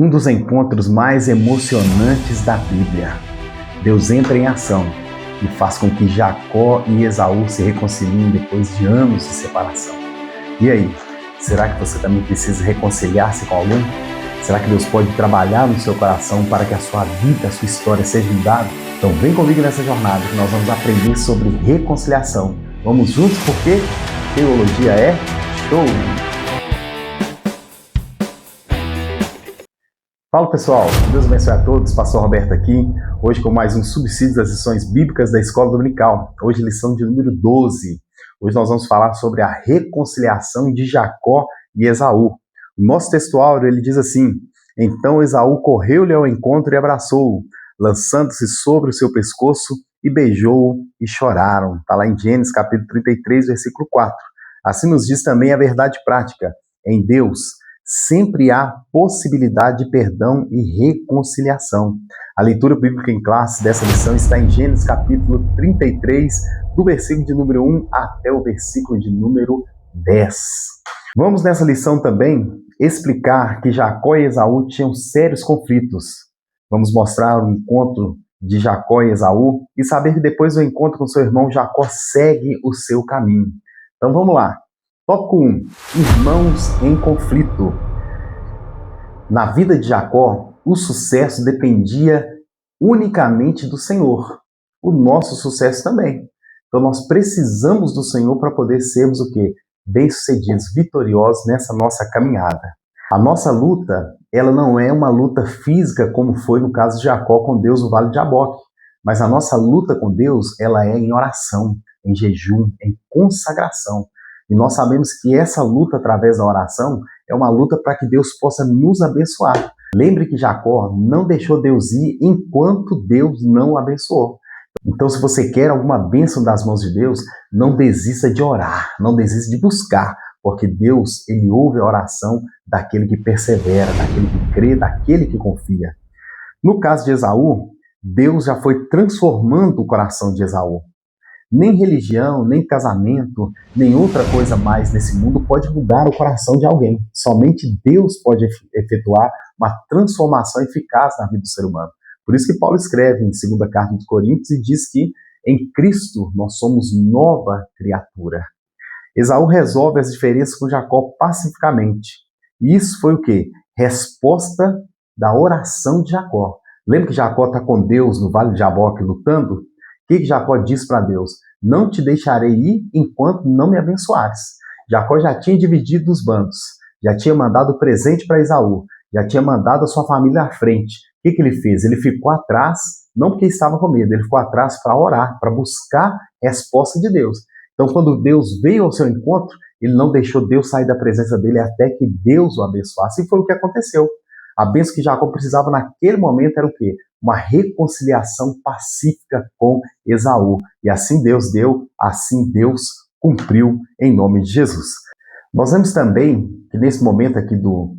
Um dos encontros mais emocionantes da Bíblia. Deus entra em ação e faz com que Jacó e Esaú se reconciliem depois de anos de separação. E aí, será que você também precisa reconciliar-se com alguém? Será que Deus pode trabalhar no seu coração para que a sua vida, a sua história seja mudada? Então vem comigo nessa jornada que nós vamos aprender sobre reconciliação. Vamos juntos porque teologia é show! Fala pessoal, Deus abençoe a todos, Pastor Roberto aqui, hoje com mais um subsídio das lições bíblicas da Escola Dominical, hoje lição de número 12. Hoje nós vamos falar sobre a reconciliação de Jacó e Esaú. O nosso textuário ele diz assim: então Esaú correu-lhe ao encontro e abraçou-o, lançando-se sobre o seu pescoço e beijou-o e choraram. Está lá em Gênesis capítulo 33, versículo 4. Assim nos diz também a verdade prática, em Deus sempre há possibilidade de perdão e reconciliação. A leitura bíblica em classe dessa lição está em Gênesis capítulo 33, do versículo de número 1 até o versículo de número 10. Vamos nessa lição também explicar que Jacó e Esaú tinham sérios conflitos. Vamos mostrar o encontro de Jacó e Esaú e saber que depois do encontro com seu irmão, Jacó segue o seu caminho. Então vamos lá. Tópico 1. Irmãos em conflito. Na vida de Jacó, o sucesso dependia unicamente do Senhor. O nosso sucesso também. Então nós precisamos do Senhor para poder sermos o quê? Bem-sucedidos, vitoriosos nessa nossa caminhada. A nossa luta, ela não é uma luta física como foi no caso de Jacó com Deus no Vale de Jaboque. Mas a nossa luta com Deus, ela é em oração, em jejum, em consagração. E nós sabemos que essa luta através da oração é uma luta para que Deus possa nos abençoar. Lembre que Jacó não deixou Deus ir enquanto Deus não o abençoou. Então, se você quer alguma bênção das mãos de Deus, não desista de orar, não desista de buscar, porque Deus, ele ouve a oração daquele que persevera, daquele que crê, daquele que confia. No caso de Esaú, Deus já foi transformando o coração de Esaú. Nem religião, nem casamento, nem outra coisa mais nesse mundo pode mudar o coração de alguém. Somente Deus pode efetuar uma transformação eficaz na vida do ser humano. Por isso que Paulo escreve em 2ª carta aos Coríntios e diz que em Cristo nós somos nova criatura. Esaú resolve as diferenças com Jacó pacificamente. E isso foi o quê? Resposta da oração de Jacó. Lembra que Jacó está com Deus no Vale de Jaboque lutando? O que Jacó diz para Deus? Não te deixarei ir enquanto não me abençoares. Jacó já tinha dividido os bandos, já tinha mandado presente para Esaú, já tinha mandado a sua família à frente. O que ele fez? Ele ficou atrás, não porque estava com medo, ele ficou atrás para orar, para buscar resposta de Deus. Então, quando Deus veio ao seu encontro, ele não deixou Deus sair da presença dele até que Deus o abençoasse. E foi o que aconteceu. A bênção que Jacó precisava naquele momento era o quê? Uma reconciliação pacífica com Esaú. E assim Deus deu, assim Deus cumpriu em nome de Jesus. Nós vemos também que nesse momento aqui do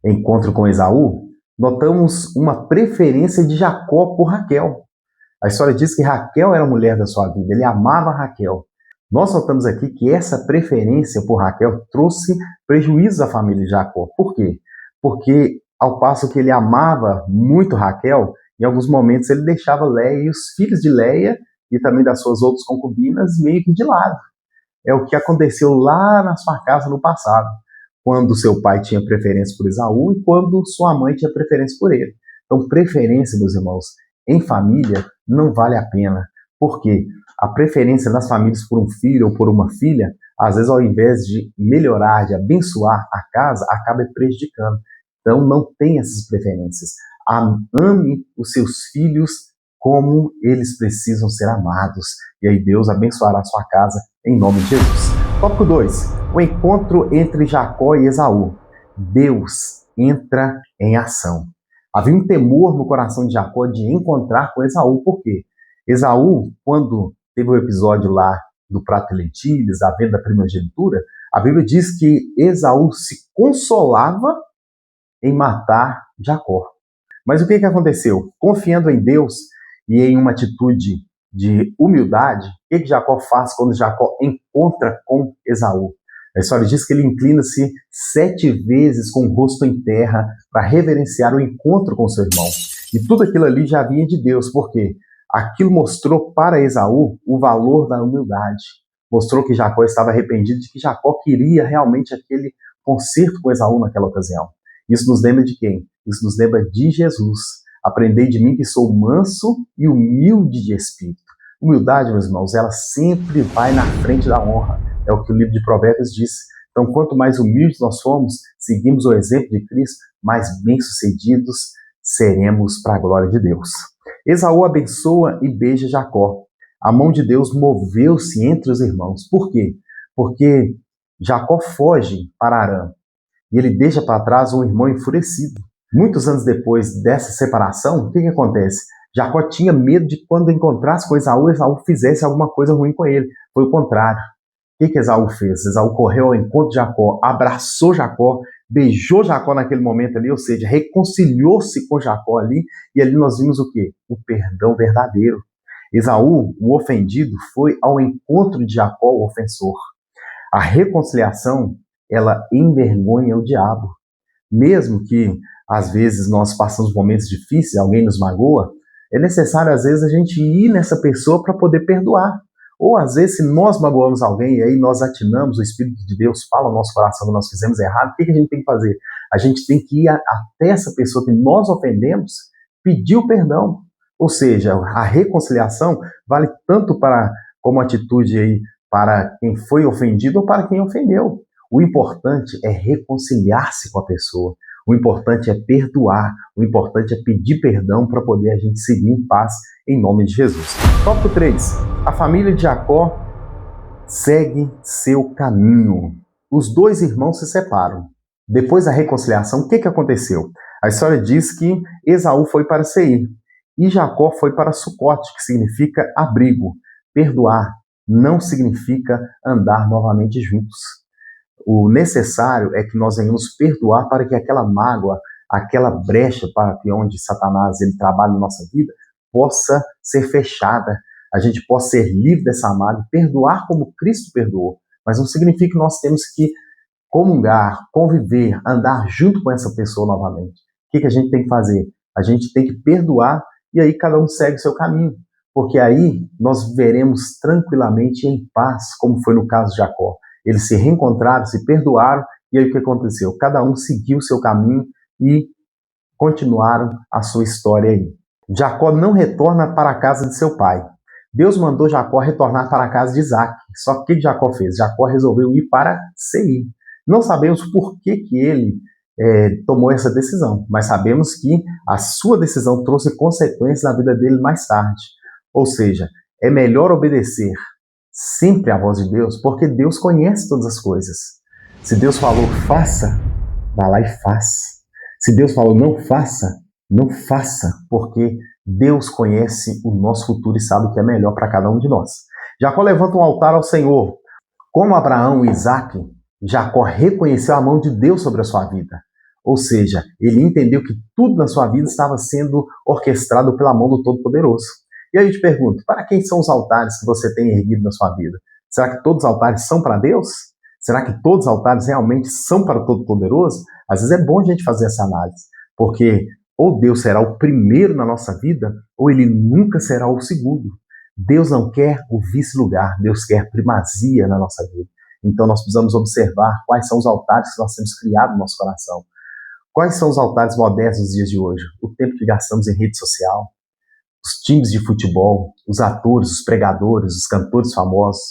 encontro com Esaú, notamos uma preferência de Jacó por Raquel. A história diz que Raquel era a mulher da sua vida, ele amava Raquel. Nós notamos aqui que essa preferência por Raquel trouxe prejuízos à família de Jacó. Por quê? Porque ao passo que ele amava muito Raquel, em alguns momentos ele deixava Léia e os filhos de Léia e também das suas outras concubinas meio que de lado. É o que aconteceu lá na sua casa no passado, quando seu pai tinha preferência por Esaú e quando sua mãe tinha preferência por ele. Então, preferência, meus irmãos, em família não vale a pena. Por quê? A preferência das famílias por um filho ou por uma filha, às vezes ao invés de melhorar, de abençoar a casa, acaba prejudicando. Então, não tem essas preferências. Ame os seus filhos como eles precisam ser amados. E aí Deus abençoará a sua casa em nome de Jesus. Tópico 2. O encontro entre Jacó e Esaú. Deus entra em ação. Havia um temor no coração de Jacó de encontrar com Esaú. Por quê? Esaú, quando teve o episódio lá do prato de lentilhas, a venda da primogenitura, a Bíblia diz que Esaú se consolava em matar Jacó. Mas o que aconteceu? Confiando em Deus e em uma atitude de humildade, o que Jacó faz quando Jacó encontra com Esaú? A história diz que ele inclina-se 7 vezes com o rosto em terra para reverenciar o encontro com seu irmão. E tudo aquilo ali já vinha de Deus, porque aquilo mostrou para Esaú o valor da humildade. Mostrou que Jacó estava arrependido de que Jacó queria realmente aquele concerto com Esaú naquela ocasião. Isso nos lembra de quem? Isso nos lembra de Jesus. Aprendei de mim que sou manso e humilde de espírito. Humildade, meus irmãos, ela sempre vai na frente da honra. É o que o livro de Provérbios diz. Então, quanto mais humildes nós formos, seguimos o exemplo de Cristo, mais bem-sucedidos seremos para a glória de Deus. Esaú abençoa e beija Jacó. A mão de Deus moveu-se entre os irmãos. Por quê? Porque Jacó foge para Arã e ele deixa para trás um irmão enfurecido. Muitos anos depois dessa separação, o que acontece? Jacó tinha medo de quando encontrasse com Esaú, Esaú fizesse alguma coisa ruim com ele. Foi o contrário. O que Esaú fez? Esaú correu ao encontro de Jacó, abraçou Jacó, beijou Jacó naquele momento ali, ou seja, reconciliou-se com Jacó ali, e ali nós vimos o quê? O perdão verdadeiro. Esaú, o ofendido, foi ao encontro de Jacó, o ofensor. A reconciliação, ela envergonha o diabo. Mesmo que, às vezes, nós passamos momentos difíceis, alguém nos magoa, é necessário, às vezes, a gente ir nessa pessoa para poder perdoar. Ou, às vezes, se nós magoamos alguém e aí nós atinamos, o Espírito de Deus fala no nosso coração que nós fizemos errado, o que a gente tem que fazer? A gente tem que ir até essa pessoa que nós ofendemos, pedir o perdão. Ou seja, a reconciliação vale tanto como atitude aí para quem foi ofendido ou para quem ofendeu. O importante é reconciliar-se com a pessoa. O importante é perdoar. O importante é pedir perdão para poder a gente seguir em paz em nome de Jesus. Tópico 3. A família de Jacó segue seu caminho. Os dois irmãos se separam. Depois da reconciliação, o que aconteceu? A história diz que Esaú foi para Seir e Jacó foi para Sucote, que significa abrigo. Perdoar não significa andar novamente juntos. O necessário é que nós venhamos perdoar para que aquela mágoa, aquela brecha para que onde Satanás ele trabalha na nossa vida, possa ser fechada. A gente possa ser livre dessa mágoa, perdoar como Cristo perdoou. Mas não significa que nós temos que comungar, conviver, andar junto com essa pessoa novamente. O que a gente tem que fazer? A gente tem que perdoar e aí cada um segue o seu caminho. Porque aí nós viveremos tranquilamente em paz, como foi no caso de Jacó. Eles se reencontraram, se perdoaram, e aí o que aconteceu? Cada um seguiu o seu caminho e continuaram a sua história aí. Jacó não retorna para a casa de seu pai. Deus mandou Jacó retornar para a casa de Isaac. Só que o que Jacó fez? Jacó resolveu ir para Seir. Não sabemos por que ele tomou essa decisão, mas sabemos que a sua decisão trouxe consequências na vida dele mais tarde. Ou seja, é melhor obedecer sempre a voz de Deus, porque Deus conhece todas as coisas. Se Deus falou faça, vá lá e faça. Se Deus falou não faça, não faça, porque Deus conhece o nosso futuro e sabe o que é melhor para cada um de nós. Jacó levanta um altar ao Senhor. Como Abraão e Isaac, Jacó reconheceu a mão de Deus sobre a sua vida. Ou seja, ele entendeu que tudo na sua vida estava sendo orquestrado pela mão do Todo-Poderoso. E aí eu te pergunto, para quem são os altares que você tem erguido na sua vida? Será que todos os altares são para Deus? Será que todos os altares realmente são para o Todo-Poderoso? Às vezes é bom a gente fazer essa análise, porque ou Deus será o primeiro na nossa vida, ou Ele nunca será o segundo. Deus não quer o vice-lugar, Deus quer primazia na nossa vida. Então nós precisamos observar quais são os altares que nós temos criado no nosso coração. Quais são os altares modernos nos dias de hoje? O tempo que gastamos em rede social, os times de futebol, os atores, os pregadores, os cantores famosos,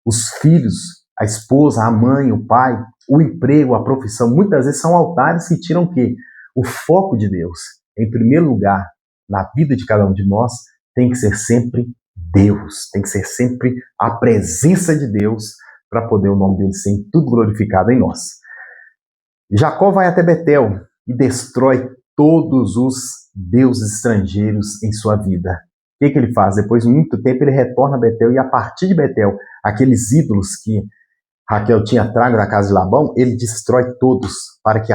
os filhos, a esposa, a mãe, o pai, o emprego, a profissão, muitas vezes são altares que tiram o quê? O foco de Deus. Em primeiro lugar, na vida de cada um de nós, tem que ser sempre Deus, tem que ser sempre a presença de Deus para poder o nome dele ser em tudo glorificado em nós. Jacó vai até Betel e destrói todos os deuses estrangeiros em sua vida. O que ele faz? Depois de muito tempo ele retorna a Betel e a partir de Betel, aqueles ídolos que Raquel tinha trago da casa de Labão, ele destrói todos para que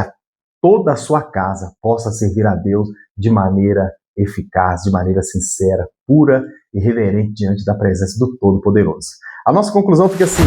toda a sua casa possa servir a Deus de maneira eficaz, de maneira sincera, pura e reverente diante da presença do Todo-Poderoso. A nossa conclusão fica assim: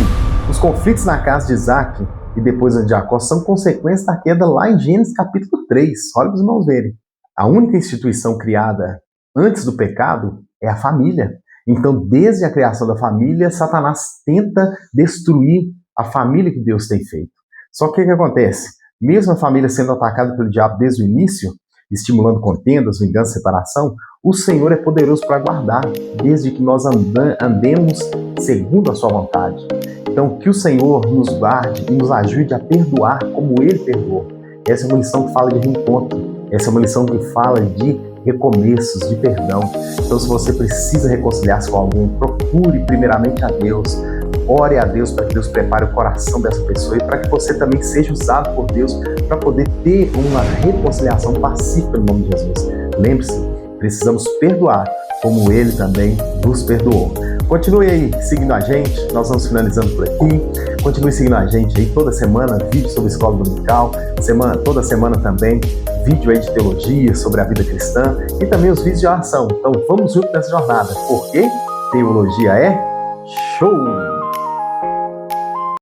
os conflitos na casa de Isaac e depois de Jacó são consequências da queda lá em Gênesis capítulo 3. Olha para os irmãos verem. A única instituição criada antes do pecado é a família. Então, desde a criação da família, Satanás tenta destruir a família que Deus tem feito. Só que o que acontece? Mesmo a família sendo atacada pelo diabo desde o início, estimulando contendas, vingança, separação, o Senhor é poderoso para guardar, desde que nós andemos segundo a sua vontade. Então, que o Senhor nos guarde e nos ajude a perdoar como Ele perdoou. Essa é uma lição que fala de reencontro. Essa é uma lição que fala de recomeços, de perdão. Então, se você precisa reconciliar-se com alguém, procure primeiramente a Deus. Ore a Deus para que Deus prepare o coração dessa pessoa e para que você também seja usado por Deus para poder ter uma reconciliação pacífica no nome de Jesus. Lembre-se, precisamos perdoar como Ele também nos perdoou. Continue aí seguindo a gente, nós vamos finalizando por aqui. Continue seguindo a gente aí toda semana, vídeo sobre a escola dominical, toda semana também, vídeo aí de teologia sobre a vida cristã e também os vídeos de oração. Então vamos juntos nessa jornada, porque teologia é show!